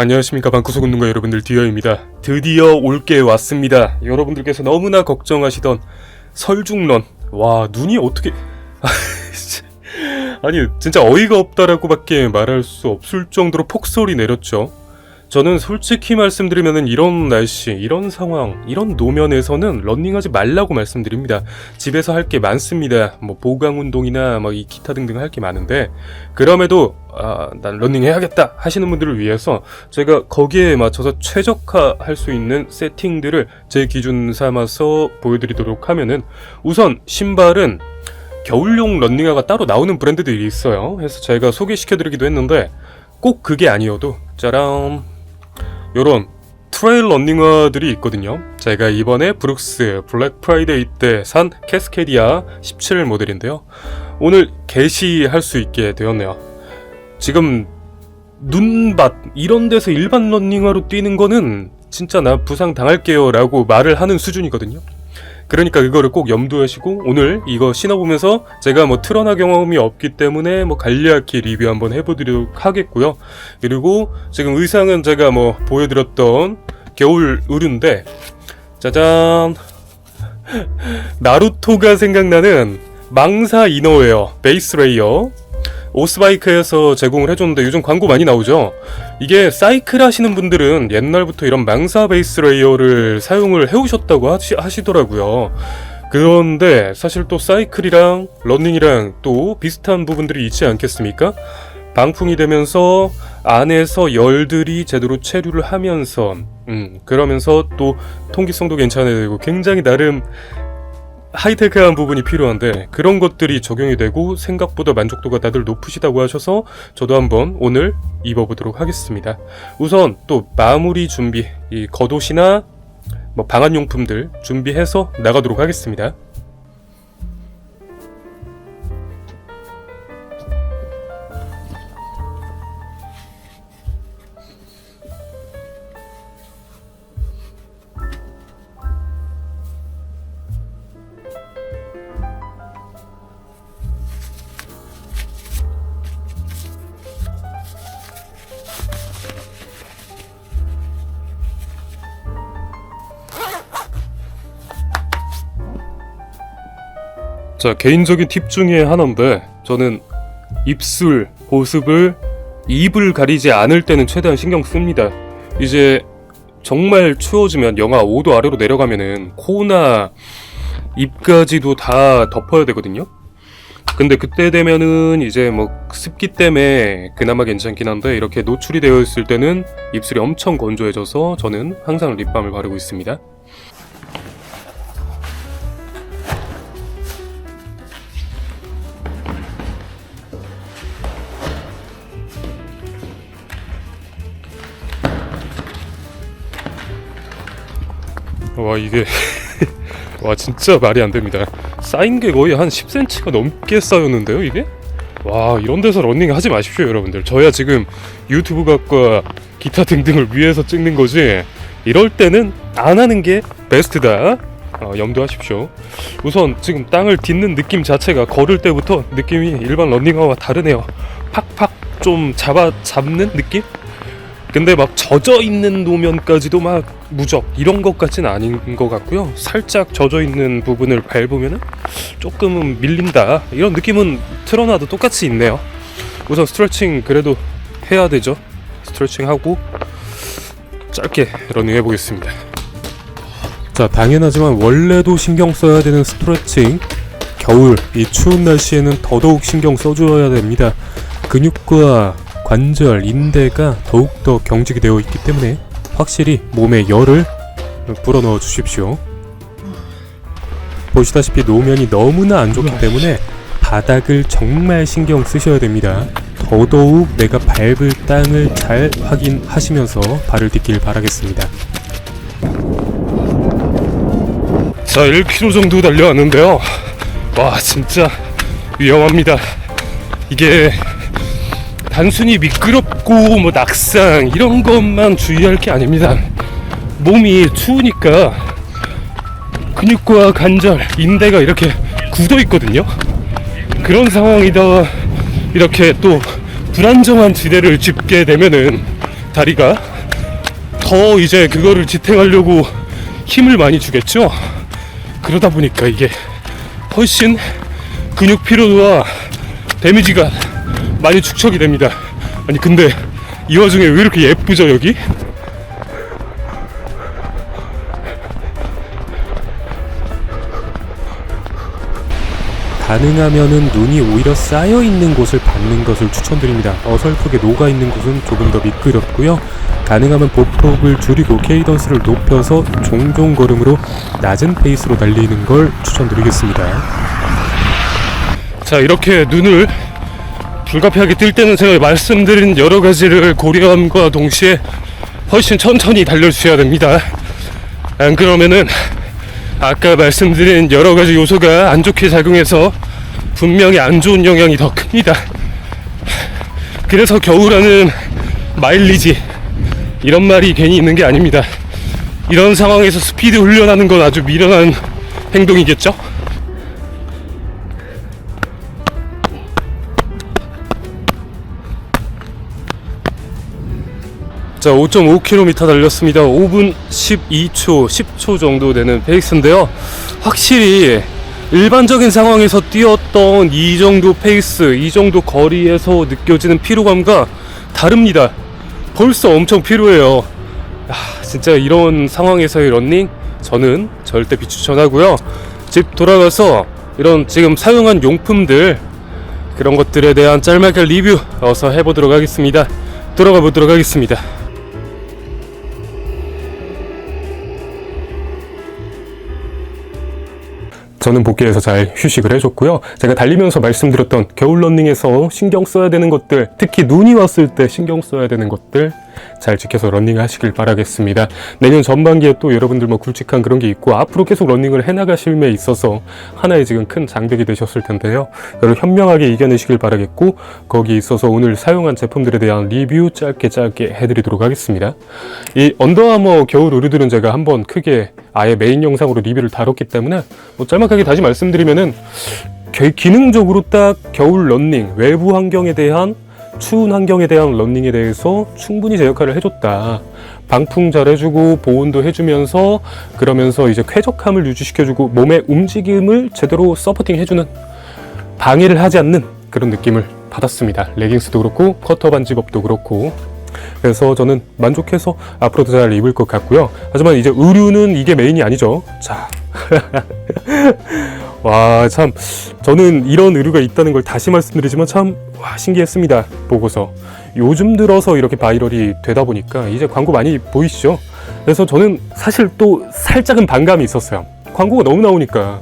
안녕하십니까, 방구석 운동가 여러분들, 디어입니다. 드디어 올게 왔습니다. 여러분들께서 너무나 걱정하시던 설중런. 와, 눈이 어떻게 아니 진짜 어이가 없다라고밖에 말할 수 없을 정도로 폭설이 내렸죠. 저는 솔직히 말씀드리면은 이런 날씨, 이런 상황, 이런 노면에서는 러닝하지 말라고 말씀드립니다. 집에서 할 게 많습니다. 뭐 보강 운동이나 이 기타 등등 할 게 많은데, 그럼에도 난 러닝 해야겠다 하시는 분들을 위해서 제가 거기에 맞춰서 최적화할 수 있는 세팅들을 제 기준 삼아서 보여드리도록 하면은, 우선 신발은 겨울용 러닝화가 따로 나오는 브랜드들이 있어요. 그래서 제가 소개시켜드리기도 했는데, 꼭 그게 아니어도 짜란, 요런 트레일 러닝화들이 있거든요. 제가 이번에 브룩스 블랙 프라이데이 때 산 캐스케디아 17 모델인데요, 오늘 게시할 수 있게 되었네요. 지금 눈밭 이런 데서 일반 러닝화로 뛰는 거는 진짜 나 부상 당할게요 라고 말을 하는 수준이거든요. 그러니까 그거를 꼭 염두하시고, 오늘 이거 신어보면서 제가 트러나 경험이 없기 때문에 간략히 리뷰 한번 해보도록 하겠고요. 그리고 지금 의상은 제가 보여드렸던 겨울 의류인데, 짜잔, 나루토가 생각나는 망사 이너웨어 베이스 레이어, 오스바이크에서 제공을 해줬는데 요즘 광고 많이 나오죠. 이게 사이클 하시는 분들은 옛날부터 이런 망사 베이스 레이어를 사용을 해오셨다고 하시더라고요. 그런데 사실 또 사이클이랑 러닝이랑 또 비슷한 부분들이 있지 않겠습니까? 방풍이 되면서 안에서 열들이 제대로 체류를 하면서 그러면서 또 통기성도 괜찮아야 되고 굉장히 나름 하이테크한 부분이 필요한데, 그런 것들이 적용이 되고 생각보다 만족도가 다들 높으시다고 하셔서 저도 한번 오늘 입어보도록 하겠습니다. 우선 또 마무리 준비, 이 겉옷이나 방한용품들 준비해서 나가도록 하겠습니다. 자, 개인적인 팁 중에 하나인데, 저는 입술, 보습을, 입을 가리지 않을 때는 최대한 신경 씁니다. 이제 정말 추워지면 영하 5도 아래로 내려가면은 코나 입까지도 다 덮어야 되거든요. 근데 그때 되면은 이제 습기 때문에 그나마 괜찮긴 한데, 이렇게 노출이 되어 있을 때는 입술이 엄청 건조해져서 저는 항상 립밤을 바르고 있습니다. 와, 이게 와, 진짜 말이 안 됩니다. 쌓인 게 거의 한 10cm가 넘게 쌓였는데요, 이게? 와, 이런 데서 러닝 하지 마십시오, 여러분들. 저야 지금 유튜브 각과 기타 등등을 위해서 찍는 거지, 이럴 때는 안 하는 게 베스트다. 염두하십시오. 우선 지금 땅을 딛는 느낌 자체가 걸을 때부터 느낌이 일반 러닝화와 다르네요. 팍팍 좀 잡는 느낌? 근데 젖어 있는 노면까지도 무적 이런 것 같지는 아닌 것 같고요. 살짝 젖어 있는 부분을 밟으면은 조금은 밀린다, 이런 느낌은 트러나도 똑같이 있네요. 우선 스트레칭 그래도 해야 되죠. 스트레칭 하고 짧게 러닝 해보겠습니다. 자, 당연하지만 원래도 신경 써야 되는 스트레칭, 겨울 이 추운 날씨에는 더더욱 신경 써줘야 됩니다. 근육과 관절, 인대가 더욱더 경직이 되어 있기 때문에 확실히 몸에 열을 불어넣어 주십시오. 보시다시피 노면이 너무나 안 좋기 때문에 바닥을 정말 신경 쓰셔야 됩니다. 더더욱 내가 밟을 땅을 잘 확인하시면서 발을 딛길 바라겠습니다. 자, 1km 정도 달려왔는데요, 와, 진짜 위험합니다. 이게 단순히 미끄럽고 낙상 이런 것만 주의할 게 아닙니다. 몸이 추우니까 근육과 관절, 인대가 이렇게 굳어 있거든요. 그런 상황이다 이렇게 또 불안정한 지대를 짚게 되면은 다리가 더 이제 그거를 지탱하려고 힘을 많이 주겠죠. 그러다 보니까 이게 훨씬 근육 피로도와 데미지가 많이 축적이 됩니다. 아니 근데 이 와중에 왜 이렇게 예쁘죠 여기? 가능하면은 눈이 오히려 쌓여있는 곳을 밟는 것을 추천드립니다. 어설프게 녹아있는 곳은 조금 더 미끄럽고요. 가능하면 보폭을 줄이고 케이던스를 높여서 종종 걸음으로 낮은 페이스로 달리는 걸 추천드리겠습니다. 자, 이렇게 눈을 불가피하게 뜰 때는 제가 말씀드린 여러 가지를 고려함과 동시에 훨씬 천천히 달려주셔야 됩니다. 안 그러면은 아까 말씀드린 여러 가지 요소가 안 좋게 작용해서 분명히 안 좋은 영향이 더 큽니다. 그래서 겨울하는 마일리지 이런 말이 괜히 있는 게 아닙니다. 이런 상황에서 스피드 훈련하는 건 아주 미련한 행동이겠죠? 자, 5.5km 달렸습니다. 5분 12초, 10초 정도 되는 페이스인데요. 확실히 일반적인 상황에서 뛰었던 이 정도 페이스, 이 정도 거리에서 느껴지는 피로감과 다릅니다. 벌써 엄청 피로해요. 진짜 이런 상황에서의 러닝 저는 절대 비추천하고요. 집 돌아가서 이런 지금 사용한 용품들 그런 것들에 대한 짤막한 리뷰 어서 해보도록 하겠습니다. 들어가 보도록 하겠습니다. 저는 복귀해서 잘 휴식을 해줬고요. 제가 달리면서 말씀드렸던 겨울 러닝에서 신경 써야 되는 것들, 특히 눈이 왔을 때 신경 써야 되는 것들 잘 지켜서 러닝 하시길 바라겠습니다. 내년 전반기에 또 여러분들 뭐 굵직한 그런 게 있고 앞으로 계속 러닝을 해나가실 에 있어서 하나의 지금 큰 장벽이 되셨을 텐데요. 여러분 현명하게 이겨내시길 바라겠고 거기에 있어서 오늘 사용한 제품들에 대한 리뷰 짧게 해드리도록 하겠습니다. 이 언더아머 겨울 의류들은 제가 한번 크게 아예 메인 영상으로 리뷰를 다뤘기 때문에 뭐 짤막하게 다시 말씀드리면은 기능적으로 딱 겨울 러닝 외부 환경에 대한 추운 환경에 대한 러닝에 대해서 충분히 제 역할을 해줬다. 방풍 잘 해주고 보온도 해주면서 그러면서 이제 쾌적함을 유지시켜주고 몸의 움직임을 제대로 서포팅 해주는 방해를 하지 않는 그런 느낌을 받았습니다. 레깅스도 그렇고 커터 반지법도 그렇고 그래서 저는 만족해서 앞으로도 잘 입을 것 같고요. 하지만 이제 의류는 이게 메인이 아니죠. 자 와, 참 저는 이런 의류가 있다는 걸 다시 말씀드리지만 참 신기했습니다. 보고서 요즘 들어서 이렇게 바이럴이 되다 보니까 이제 광고 많이 보이시죠? 그래서 저는 사실 또 살짝은 반감이 있었어요. 광고가 너무 나오니까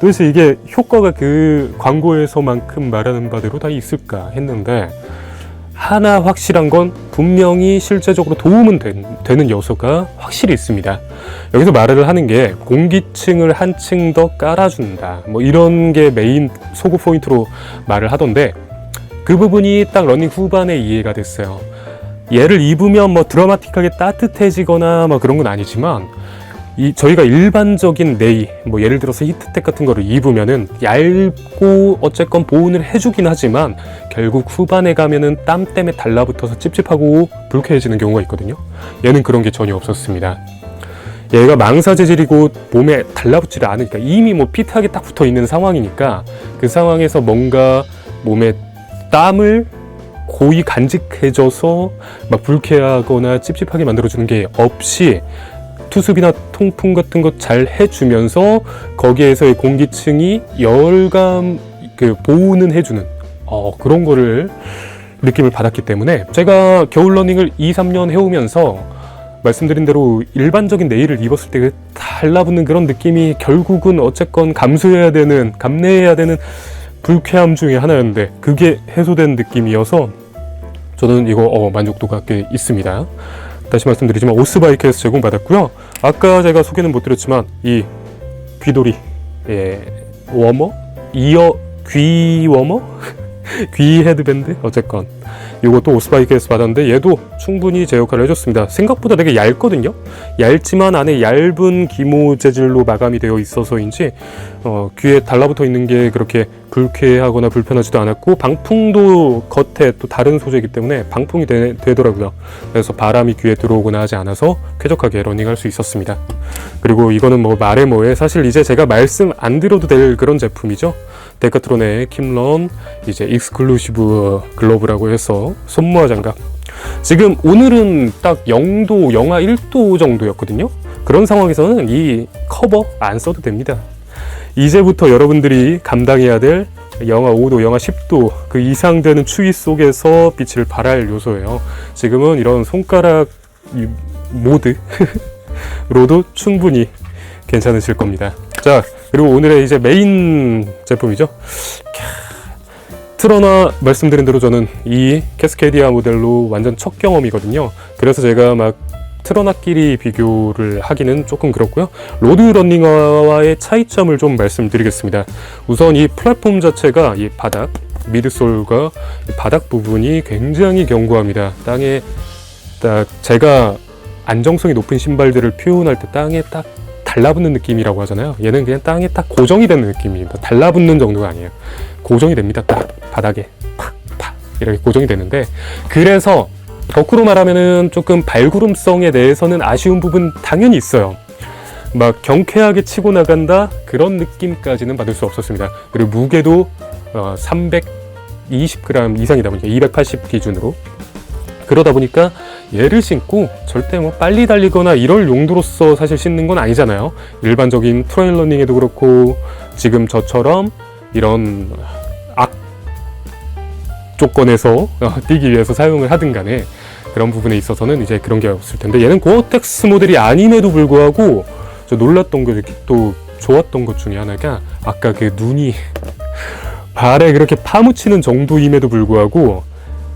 도대체 이게 효과가 그 광고에서만큼 말하는 바대로 다 있을까 했는데 하나 확실한 건 분명히 실제적으로 도움은 되는 요소가 확실히 있습니다. 여기서 말을 하는 게 공기층을 한층 더 깔아준다. 뭐 이런 게 메인 소구 포인트로 말을 하던데 그 부분이 딱 러닝 후반에 이해가 됐어요. 얘를 입으면 뭐 드라마틱하게 따뜻해지거나 뭐 그런 건 아니지만 저희가 일반적인 네이, 뭐 예를 들어서 히트텍 같은 거를 입으면은 얇고 어쨌건 보온을 해주긴 하지만 결국 후반에 가면은 땀 때문에 달라붙어서 찝찝하고 불쾌해지는 경우가 있거든요. 얘는 그런 게 전혀 없었습니다. 얘가 망사 재질이고 몸에 달라붙지를 않으니까 이미 뭐 피트하게 딱 붙어 있는 상황이니까 그 상황에서 뭔가 몸에 땀을 고이 간직해져서 막 불쾌하거나 찝찝하게 만들어주는 게 없이 투습이나 통풍 같은 것 잘 해주면서 거기에서의 공기층이 열감 보호는 해주는 그런 거를 느낌을 받았기 때문에 제가 겨울 러닝을 2-3년 해오면서 말씀드린 대로 일반적인 네일을 입었을 때 달라붙는 그런 느낌이 결국은 어쨌건 감내해야 되는 불쾌함 중에 하나였는데 그게 해소된 느낌이어서 저는 이거 만족도가 꽤 있습니다. 다시 말씀드리지만 오스바이크에서 제공받았고요. 아까 제가 소개는 못 드렸지만 이 귀돌이 워머? 귀 워머? 귀 헤드밴드? 어쨌건 이것도 오스바이크에서 받았는데 얘도 충분히 제 역할을 해줬습니다. 생각보다 되게 얇거든요. 얇지만 안에 얇은 기모 재질로 마감이 되어 있어서인지 귀에 달라붙어 있는 게 그렇게 불쾌하거나 불편하지도 않았고, 방풍도 겉에 또 다른 소재이기 때문에 방풍이 되더라고요. 그래서 바람이 귀에 들어오거나 하지 않아서 쾌적하게 러닝할 수 있었습니다. 그리고 이거는 뭐 말해 뭐해, 사실 이제 제가 말씀 안 드려도 될 그런 제품이죠. 데카트론의 킴런 이제 익스클루시브 글러브라고 해서 손모아 장갑. 지금 오늘은 딱 0도, 영하 1도 정도였거든요. 그런 상황에서는 이 커버 안 써도 됩니다. 이제부터 여러분들이 감당해야 될 영하 5도, 영하 10도 그 이상 되는 추위 속에서 빛을 발할 요소예요. 지금은 이런 손가락 모드로도 충분히 괜찮으실 겁니다. 자, 그리고 오늘의 이제 메인 제품이죠. 트러나 말씀드린 대로 저는 이 캐스케디아 모델로 완전 첫 경험이거든요. 그래서 제가 막 트러나끼리 비교를 하기는 조금 그렇고요. 로드 러닝화와의 차이점을 좀 말씀드리겠습니다. 우선 이 플랫폼 자체가 이 바닥, 미드솔과 이 바닥 부분이 굉장히 견고합니다. 땅에 딱 제가 안정성이 높은 신발들을 표현할 때 땅에 딱 달라붙는 느낌이라고 하잖아요. 얘는 그냥 땅에 딱 고정이 되는 느낌입니다. 달라붙는 정도가 아니에요. 고정이 됩니다. 딱 바닥에 팍팍 이렇게 고정이 되는데, 그래서 거꾸로 말하면은 조금 발구름성에 대해서는 아쉬운 부분 당연히 있어요. 막 경쾌하게 치고 나간다 그런 느낌까지는 받을 수 없었습니다. 그리고 무게도 320g 이상이다 보니까 280 기준으로, 그러다 보니까 얘를 신고 절대 뭐 빨리 달리거나 이럴 용도로서 사실 신는 건 아니잖아요. 일반적인 트레일 러닝에도 그렇고 지금 저처럼 이런 악 조건에서 뛰기 위해서 사용을 하든 간에 그런 부분에 있어서는 이제 그런 게 없을 텐데, 얘는 고어텍스 모델이 아님에도 불구하고 저 놀랐던 거, 또 좋았던 것 중에 하나가 아까 그 눈이 발에 그렇게 파묻히는 정도임에도 불구하고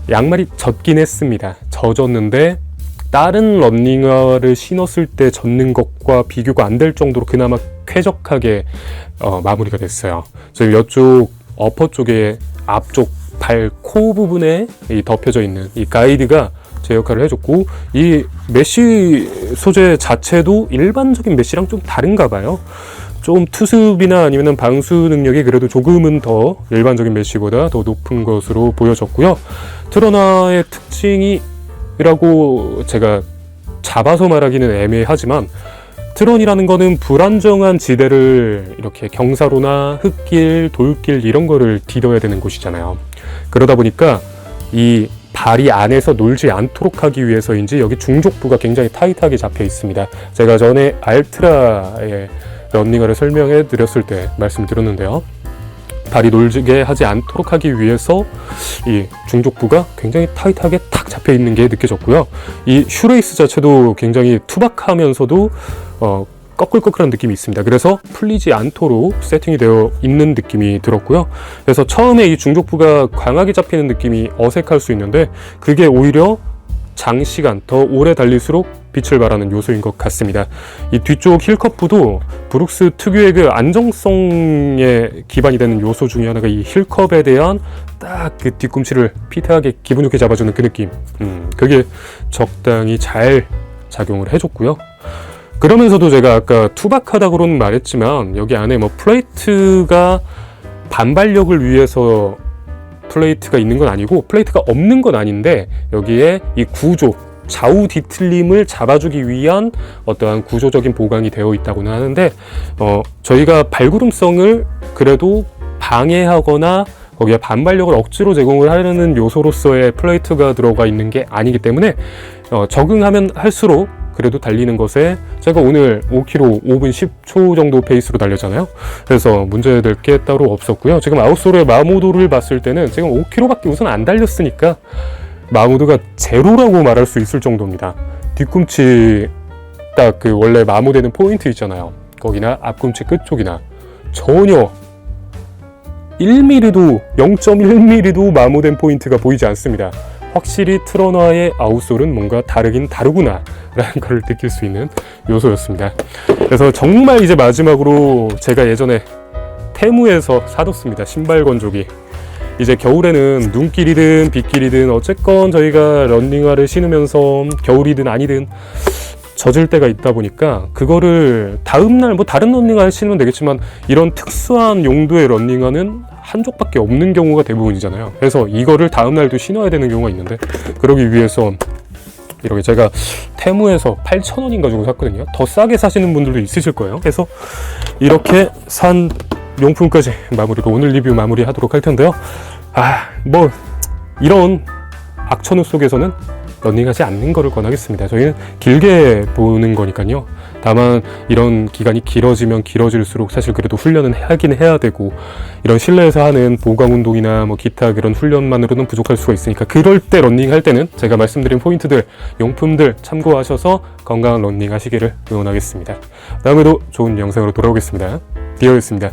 양말이 젖긴 했습니다. 젖었는데 다른 러닝화를 신었을 때 젖는 것과 비교가 안 될 정도로 그나마 쾌적하게 마무리가 됐어요. 지금 이쪽 어퍼 쪽에 앞쪽 발 코 부분에 이 덮여져 있는 이 가이드가 제 역할을 해줬고, 이 메쉬 소재 자체도 일반적인 메쉬랑 좀 다른가 봐요. 좀 투습이나 아니면 방수 능력이 그래도 조금은 더 일반적인 메쉬보다 더 높은 것으로 보여졌고요. 트러나의 특징이라고 제가 잡아서 말하기는 애매하지만, 트런이라는 거는 불안정한 지대를 이렇게 경사로나 흙길, 돌길 이런 거를 디뎌야 되는 곳이잖아요. 그러다 보니까 이 발이 안에서 놀지 않도록 하기 위해서인지 여기 중족부가 굉장히 타이트하게 잡혀 있습니다. 제가 전에 알트라의 러닝화를 설명해 드렸을 때 말씀드렸는데요. 발이 놀게 하지 않도록 하기 위해서 이 중족부가 굉장히 타이트하게 탁 잡혀 있는 게 느껴졌고요. 이 슈레이스 자체도 굉장히 투박하면서도 꺼끌꺼끌한 느낌이 있습니다. 그래서 풀리지 않도록 세팅이 되어 있는 느낌이 들었고요. 그래서 처음에 이 중족부가 강하게 잡히는 느낌이 어색할 수 있는데, 그게 오히려 장시간 더 오래 달릴수록 빛을 발하는 요소인 것 같습니다. 이 뒤쪽 힐컵부도 브룩스 특유의 그 안정성에 기반이 되는 요소 중에 하나가 이 힐컵에 대한 딱 그 뒤꿈치를 피트하게 기분 좋게 잡아주는 그 느낌, 그게 적당히 잘 작용을 해줬고요. 그러면서도 제가 아까 투박하다고는 말했지만 여기 안에 뭐 플레이트가 반발력을 위해서 플레이트가 있는 건 아니고 플레이트가 없는 건 아닌데, 여기에 이 구조, 좌우 뒤틀림을 잡아주기 위한 어떠한 구조적인 보강이 되어 있다고는 하는데, 저희가 발구름성을 그래도 방해하거나 거기에 반발력을 억지로 제공을 하려는 요소로서의 플레이트가 들어가 있는 게 아니기 때문에 적응하면 할수록 그래도 달리는 것에, 제가 오늘 5km 5분 10초 정도 페이스로 달렸잖아요. 그래서 문제될 게 따로 없었고요. 지금 아웃솔의 마모도를 봤을 때는 지금 5km밖에 우선 안 달렸으니까 마모도가 제로라고 말할 수 있을 정도입니다. 뒤꿈치 딱 그 원래 마모되는 포인트 있잖아요. 거기나 앞꿈치 끝쪽이나 전혀 1mm도 0.1mm도 마모된 포인트가 보이지 않습니다. 확실히 트러너의 아웃솔은 뭔가 다르긴 다르구나 라는 걸 느낄 수 있는 요소였습니다. 그래서 정말 이제 마지막으로 제가 예전에 테무에서 사뒀습니다. 신발 건조기. 이제 겨울에는 눈길이든 빗길이든 어쨌건 저희가 러닝화를 신으면서 겨울이든 아니든 젖을 때가 있다 보니까 그거를 다음날 뭐 다른 러닝화를 신으면 되겠지만 이런 특수한 용도의 러닝화는 한 족밖에 없는 경우가 대부분이잖아요. 그래서 이거를 다음날도 신어야 되는 경우가 있는데 그러기 위해서 이렇게 제가 테무에서 8,000원인가 주고 샀거든요. 더 싸게 사시는 분들도 있으실 거예요. 그래서 이렇게 산 용품까지 마무리로 오늘 리뷰 마무리하도록 할 텐데요. 뭐 이런 악천후 속에서는 러닝하지 않는 거를 권하겠습니다. 저희는 길게 보는 거니까요. 다만 이런 기간이 길어지면 길어질수록 사실 그래도 훈련은 하긴 해야 되고 이런 실내에서 하는 보강 운동이나 뭐 기타 그런 훈련만으로는 부족할 수가 있으니까 그럴 때 러닝할 때는 제가 말씀드린 포인트들, 용품들 참고하셔서 건강한 러닝 하시기를 응원하겠습니다. 다음에도 좋은 영상으로 돌아오겠습니다. 디어였습니다.